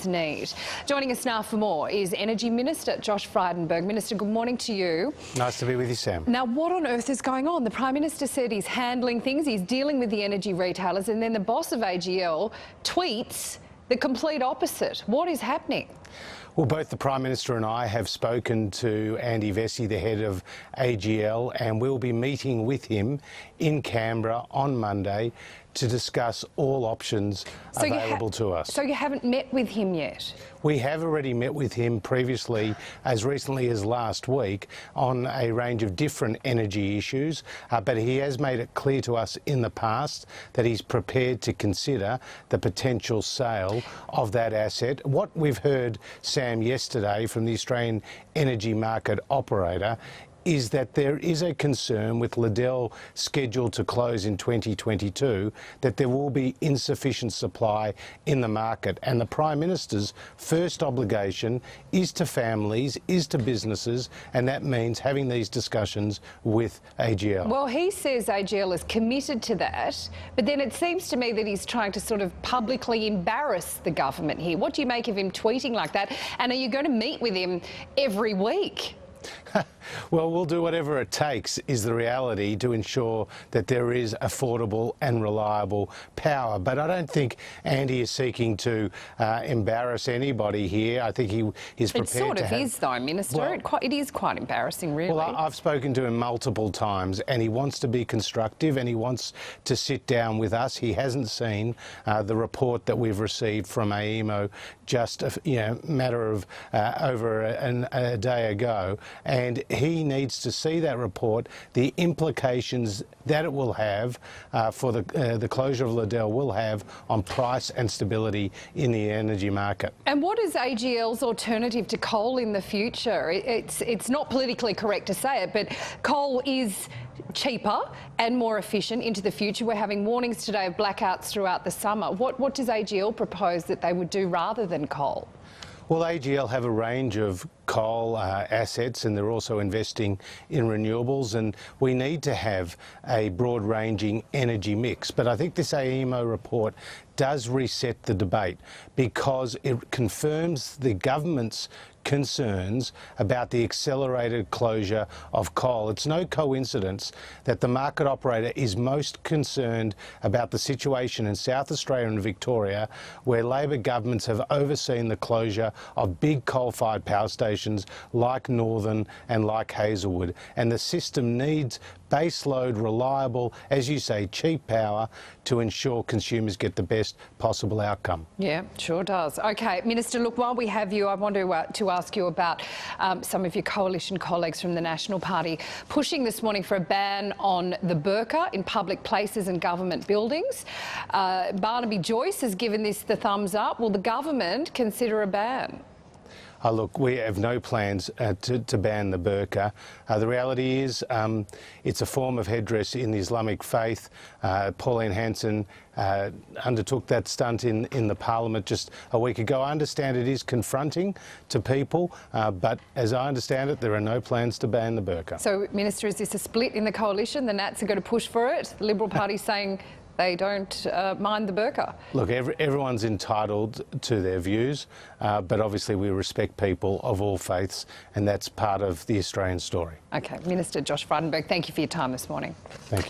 Need. Joining us now for more is Energy Minister Josh Frydenberg. Minister, good morning to you. Nice to be with you, Sam. Now, what on earth is going on? The Prime Minister said he's handling things, he's dealing with the energy retailers, and then the boss of AGL tweets the complete opposite. What is happening? Well, both the Prime Minister and I have spoken to Andy Vesey, the head of AGL, and we'll be meeting with him in Canberra on Monday to discuss all options available to us. So you haven't met with him yet? We have already met with him previously, as recently as last week, on a range of different energy issues, but he has made it clear to us in the past that he's prepared to consider the potential sale of that asset. What we've heard, Sam, yesterday from the Australian Energy Market Operator is that there is a concern with Liddell scheduled to close in 2022 that there will be insufficient supply in the market, and the Prime Minister's first obligation is to families, is to businesses, and that means having these discussions with AGL. Well, he says AGL is committed to that, but then it seems to me that he's trying to sort of publicly embarrass the government here. What do you make of him tweeting like that, and are you going to meet with him every week? Well, we'll do whatever it takes, is the reality, to ensure that there is affordable and reliable power. But I don't think Andy is seeking to embarrass anybody here. I think he is prepared to. It sort of is, though, Minister. Well, it is quite embarrassing, really. Well, I've spoken to him multiple times, and he wants to be constructive, and he wants to sit down with us. He hasn't seen the report that we've received from AEMO just a matter of over a day ago, and he needs to see that report, the implications that it will have for the closure of Liddell will have on price and stability in the energy market. And what is AGL's alternative to coal in the future? It's not politically correct to say it, but coal is cheaper and more efficient into the future. We're having warnings today of blackouts throughout the summer. What does AGL propose that they would do rather than coal? Well, AGL have a range of coal assets, and they're also investing in renewables, and we need to have a broad-ranging energy mix. But I think this AEMO report does reset the debate because it confirms the government's concerns about the accelerated closure of coal. It's no coincidence that the market operator is most concerned about the situation in South Australia and Victoria, where Labor governments have overseen the closure of big coal-fired power stations like Northern and like Hazelwood. And the system needs baseload, reliable, as you say, cheap power to ensure consumers get the best possible outcome. Yeah, sure does. OK, Minister, look, while we have you, I want to ask you about some of your coalition colleagues from the National Party pushing this morning for a ban on the burqa in public places and government buildings. Barnaby Joyce has given this the thumbs up. Will the government consider a ban? Look, we have no plans to ban the burqa. The reality is it's a form of headdress in the Islamic faith. Pauline Hanson undertook that stunt in the Parliament just a week ago. I understand it is confronting to people, but as I understand it, there are no plans to ban the burqa. So, Minister, is this a split in the coalition? The Nats are going to push for it? The Liberal Party saying they don't mind the burqa? Look, everyone's entitled to their views, but obviously we respect people of all faiths, and that's part of the Australian story. OK, Minister Josh Frydenberg, thank you for your time this morning. Thank you.